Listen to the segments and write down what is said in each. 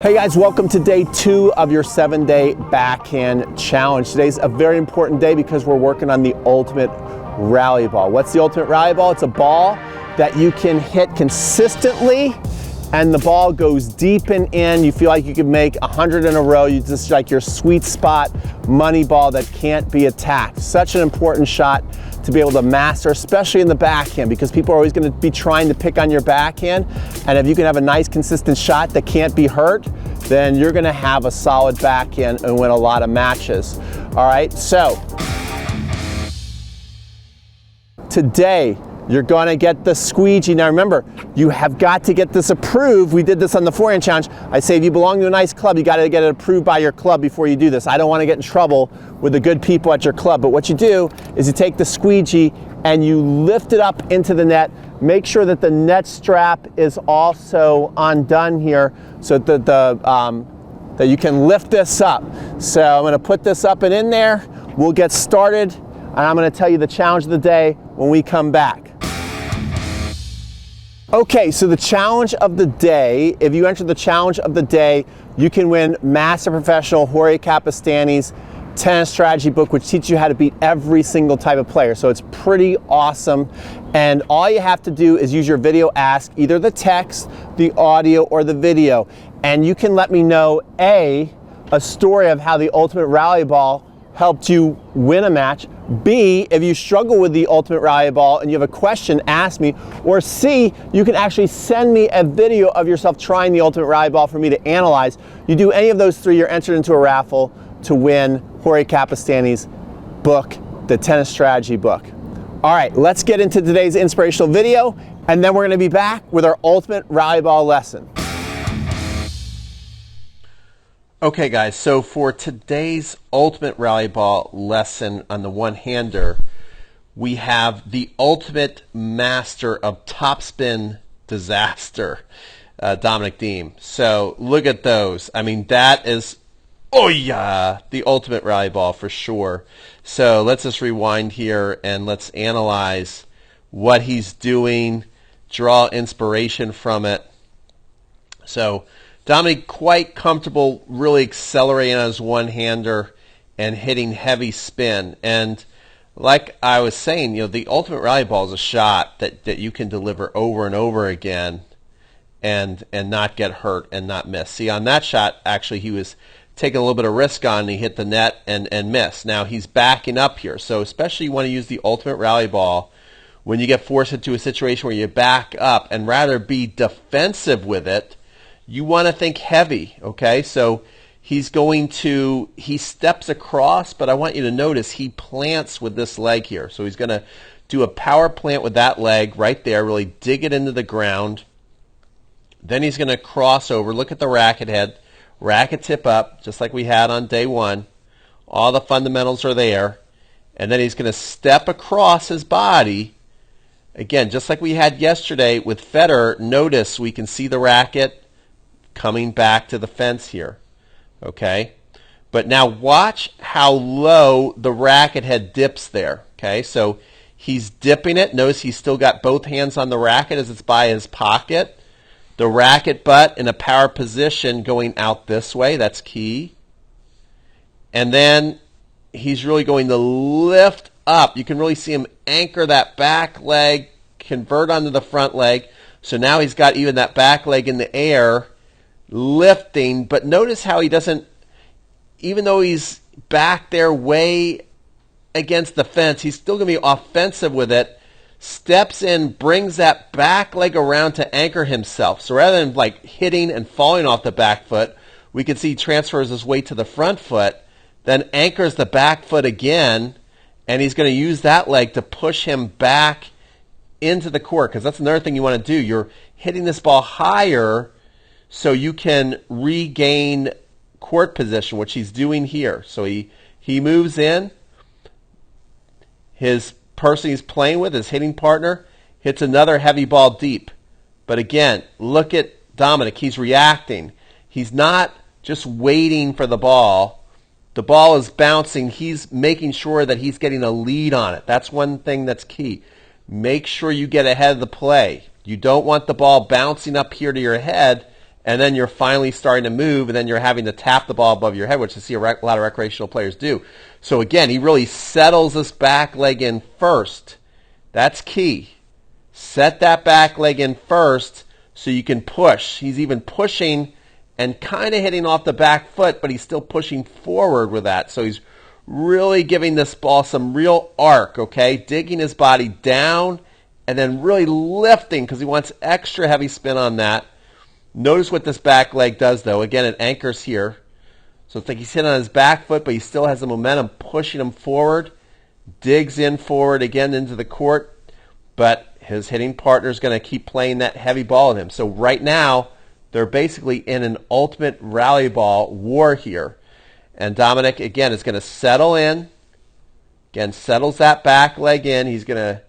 Hey guys, welcome to day 2 of your 7-day backhand challenge. Today's a very important day because we're working on the ultimate rally ball. What's the ultimate rally ball? It's a ball that you can hit consistently and the ball goes deep and in. You feel like you can make 100 in a row. You just like your sweet spot money ball that can't be attacked. Such an important shot to be able to master, especially in the backhand, because people are always going to be trying to pick on your backhand. And if you can have a nice consistent shot that can't be hurt, then you're going to have a solid backhand and win a lot of matches. All right, so today you're going to get the squeegee. Now remember, you have got to get this approved. We did this on the forehand challenge. I say if you belong to a nice club, you got to get it approved by your club before you do this. I don't want to get in trouble with the good people at your club, but what you do is you take the squeegee and you lift it up into the net. Make sure that the net strap is also undone here so that that you can lift this up. So I'm going to put this up and in there. We'll get started, and I'm going to tell you the challenge of the day when we come back. Okay, so the challenge of the day, if you enter the challenge of the day, you can win Master Professional Jorge Capestani's tennis strategy book, which teaches you how to beat every single type of player. So it's pretty awesome. And all you have to do is use your video ask, either the text, the audio, or the video. And you can let me know, A, a story of how the ultimate rally ball helped you win a match. B, if you struggle with the ultimate rally ball and you have a question, ask me. Or C, you can actually send me a video of yourself trying the ultimate rally ball for me to analyze. You do any of those 3, you're entered into a raffle to win Jorge Capestani's book, the tennis strategy book. All right, let's get into today's inspirational video, and then we're going to be back with our ultimate rally ball lesson. Okay guys, so for today's ultimate rally ball lesson on the one-hander, we have the ultimate master of topspin disaster, Dominic Thiem. So look at those. I mean, that is, oh yeah, the ultimate rally ball for sure. So let's just rewind here and let's analyze what he's doing, draw inspiration from it. So Dominic quite comfortable really accelerating on his one-hander and hitting heavy spin. And like I was saying, you know, the ultimate rally ball is a shot that you can deliver over and over again and not get hurt and not miss. See, on that shot, actually, he was taking a little bit of risk on and he hit the net and missed. Now he's backing up here. So especially you want to use the ultimate rally ball when you get forced into a situation where you back up and rather be defensive with it. You want to think heavy, okay? So he steps across, but I want you to notice he plants with this leg here. So he's going to do a power plant with that leg right there, really dig it into the ground. Then he's going to cross over. Look at the racket head. Racket tip up, just like we had on day 1. All the fundamentals are there. And then he's going to step across his body. Again, just like we had yesterday with Federer, notice we can see the racket coming back to the fence here, okay? But now watch how low the racket head dips there, okay? So he's dipping it. Notice he's still got both hands on the racket as it's by his pocket. The racket butt in a power position going out this way. That's key. And then he's really going to lift up. You can really see him anchor that back leg, convert onto the front leg. So now he's got even that back leg in the air, lifting, but notice how he doesn't, even though he's back there way against the fence, he's still going to be offensive with it, steps in, brings that back leg around to anchor himself. So rather than like hitting and falling off the back foot, we can see he transfers his weight to the front foot, then anchors the back foot again, and he's going to use that leg to push him back into the court, because that's another thing you want to do. You're hitting this ball higher so you can regain court position, which he's doing here. So he moves in. His person he's playing with, his hitting partner, hits another heavy ball deep. But again, look at Dominic. He's reacting. He's not just waiting for the ball. The ball is bouncing. He's making sure that he's getting a lead on it. That's one thing that's key. Make sure you get ahead of the play. You don't want the ball bouncing up here to your head and then you're finally starting to move, and then you're having to tap the ball above your head, which I see a lot of recreational players do. So again, he really settles this back leg in first. That's key. Set that back leg in first so you can push. He's even pushing and kind of hitting off the back foot, but he's still pushing forward with that. So he's really giving this ball some real arc, okay? Digging his body down and then really lifting because he wants extra heavy spin on that. Notice what this back leg does, though. Again, it anchors here. So it's like he's hitting on his back foot, but he still has the momentum pushing him forward. Digs in forward again into the court, but his hitting partner is going to keep playing that heavy ball at him. So right now, they're basically in an ultimate rally ball war here. And Dominic, again, is going to settle in. Again, settles that back leg in. He's going to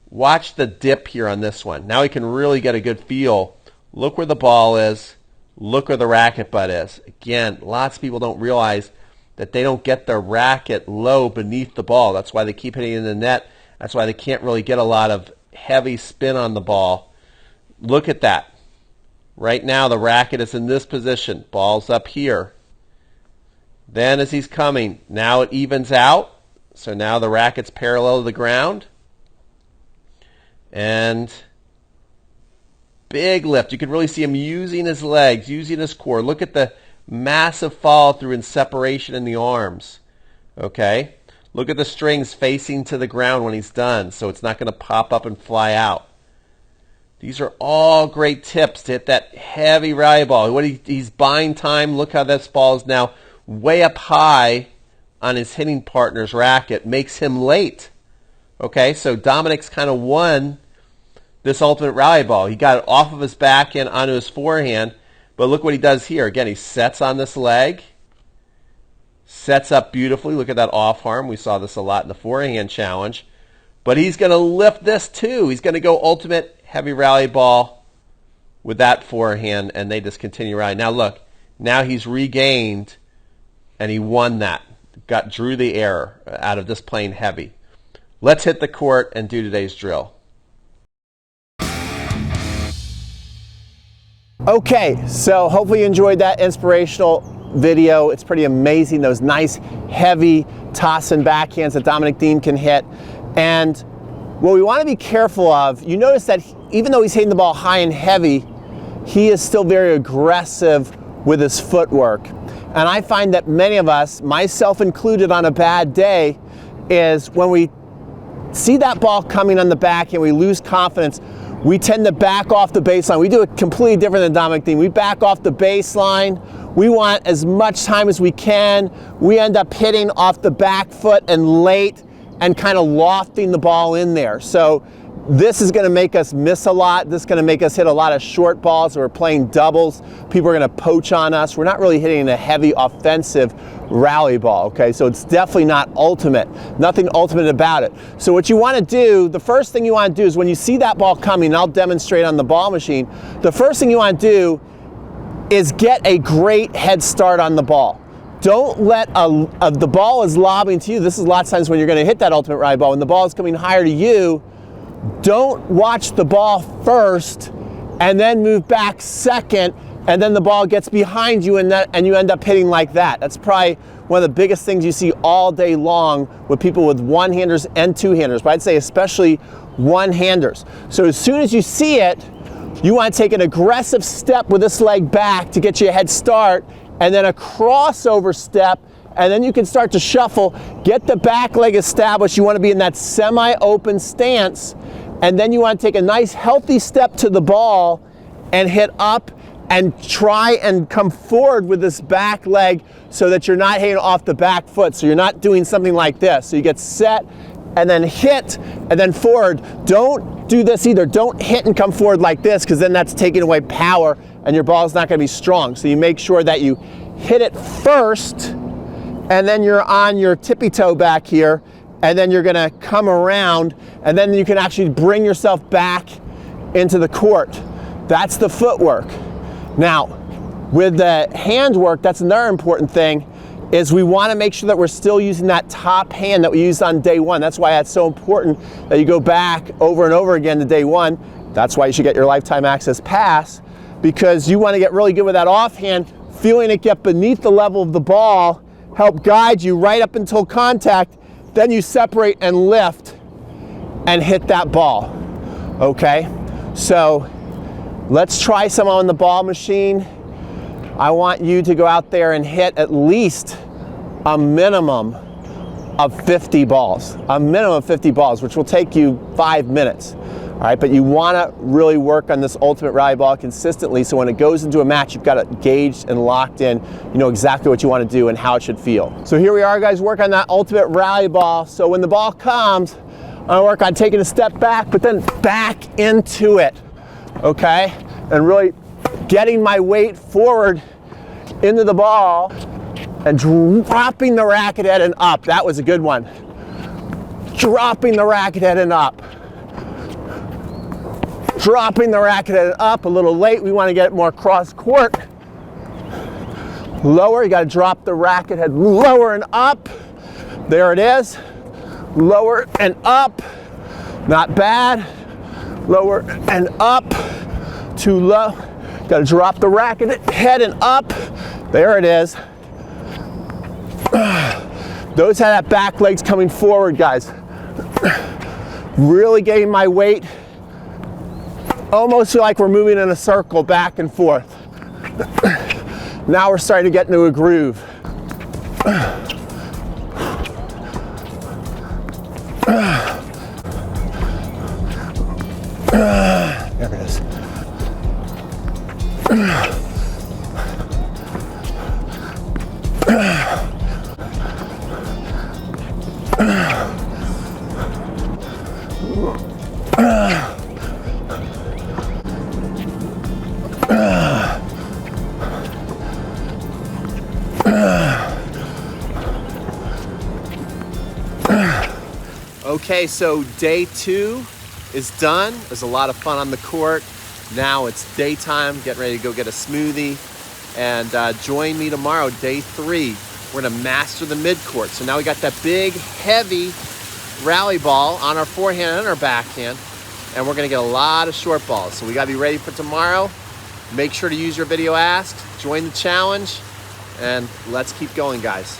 watch the dip here on this one. Now he can really get a good feel. Look where the ball is. Look where the racket butt is. Again, lots of people don't realize that they don't get their racket low beneath the ball. That's why they keep hitting in the net. That's why they can't really get a lot of heavy spin on the ball. Look at that. Right now the racket is in this position. Ball's up here. Then as he's coming, now it evens out. So now the racket's parallel to the ground. And big lift. You can really see him using his legs, using his core. Look at the massive follow through and separation in the arms. Okay? Look at the strings facing to the ground when he's done, so it's not going to pop up and fly out. These are all great tips to hit that heavy rally ball. He's buying time. Look how this ball is now way up high on his hitting partner's racket. Makes him late. Okay, so Dominic's kind of won this ultimate rally ball. He got it off of his backhand onto his forehand, but look what he does here. Again, he sets on this leg, sets up beautifully. Look at that off arm. We saw this a lot in the forehand challenge. But he's going to lift this too. He's going to go ultimate heavy rally ball with that forehand, and they just continue rallying. Now look, now he's regained, and he won that. Drew the error out of this playing heavy. Let's hit the court and do today's drill. Okay, so hopefully you enjoyed that inspirational video. It's pretty amazing, those nice, heavy toss-in backhands that Dominic Thiem can hit. And what we want to be careful of, you notice that even though he's hitting the ball high and heavy, he is still very aggressive with his footwork. And I find that many of us, myself included on a bad day, is when we see that ball coming on the back and we lose confidence, we tend to back off the baseline. We do it completely different than Dominic Thiem. We back off the baseline. We want as much time as we can. We end up hitting off the back foot and late and kind of lofting the ball in there. So this is going to make us miss a lot. This is going to make us hit a lot of short balls. We're playing doubles. People are going to poach on us. We're not really hitting a heavy offensive rally ball, okay? So it's definitely not ultimate. Nothing ultimate about it. So what you want to do, the first thing you want to do is when you see that ball coming, and I'll demonstrate on the ball machine, the first thing you want to do is get a great head start on the ball. Don't let the ball is lobbing to you. This is lots of times when you're going to hit that ultimate rally ball. When the ball is coming higher to you, don't watch the ball first and then move back second, and then the ball gets behind you and you end up hitting like that. That's probably one of the biggest things you see all day long with people with one-handers and two-handers, but I'd say especially one-handers. So as soon as you see it, you want to take an aggressive step with this leg back to get you a head start, and then a crossover step, and then you can start to shuffle, get the back leg established. You want to be in that semi-open stance, and then you want to take a nice healthy step to the ball and hit up and try and come forward with this back leg so that you're not hitting off the back foot. So you're not doing something like this. So you get set and then hit and then forward. Don't do this either. Don't hit and come forward like this, because then that's taking away power and your ball is not going to be strong. So you make sure that you hit it first, and then you're on your tippy toe back here, and then you're going to come around, and then you can actually bring yourself back into the court. That's the footwork. Now, with the hand work, that's another important thing, is we want to make sure that we're still using that top hand that we used on day one. That's why it's so important that you go back over and over again to day one. That's why you should get your lifetime access pass. because you want to get really good with that offhand, feeling it get beneath the level of the ball, help guide you right up until contact, then you separate and lift and hit that ball, okay? So let's try some on the ball machine. I want you to go out there and hit at least a minimum of 50 balls, which will take you 5 minutes. All right, but you want to really work on this ultimate rally ball consistently, so when it goes into a match, you've got it gauged and locked in. You know exactly what you want to do and how it should feel. So here we are, guys, work on that ultimate rally ball. So when the ball comes, I work on taking a step back, but then back into it, okay? And really getting my weight forward into the ball and dropping the racket head and up. That was a good one. Dropping the racket head and up. Dropping the racket head up, a little late. We want to get it more cross court. Lower, you got to drop the racket head lower and up. There it is. Lower and up. Not bad. Lower and up. Too low. Got to drop the racket head and up. There it is. Those have that back legs coming forward, guys. Really getting my weight. Almost feel like we're moving in a circle back and forth. Now we're starting to get into a groove. There it is. Okay, so day 2 is done. It was a lot of fun on the court. Now it's daytime, getting ready to go get a smoothie. And join me tomorrow, day 3. We're gonna master the midcourt. So now we got that big, heavy rally ball on our forehand and our backhand. And we're gonna get a lot of short balls. So we gotta be ready for tomorrow. Make sure to use your video ask, join the challenge, and let's keep going, guys.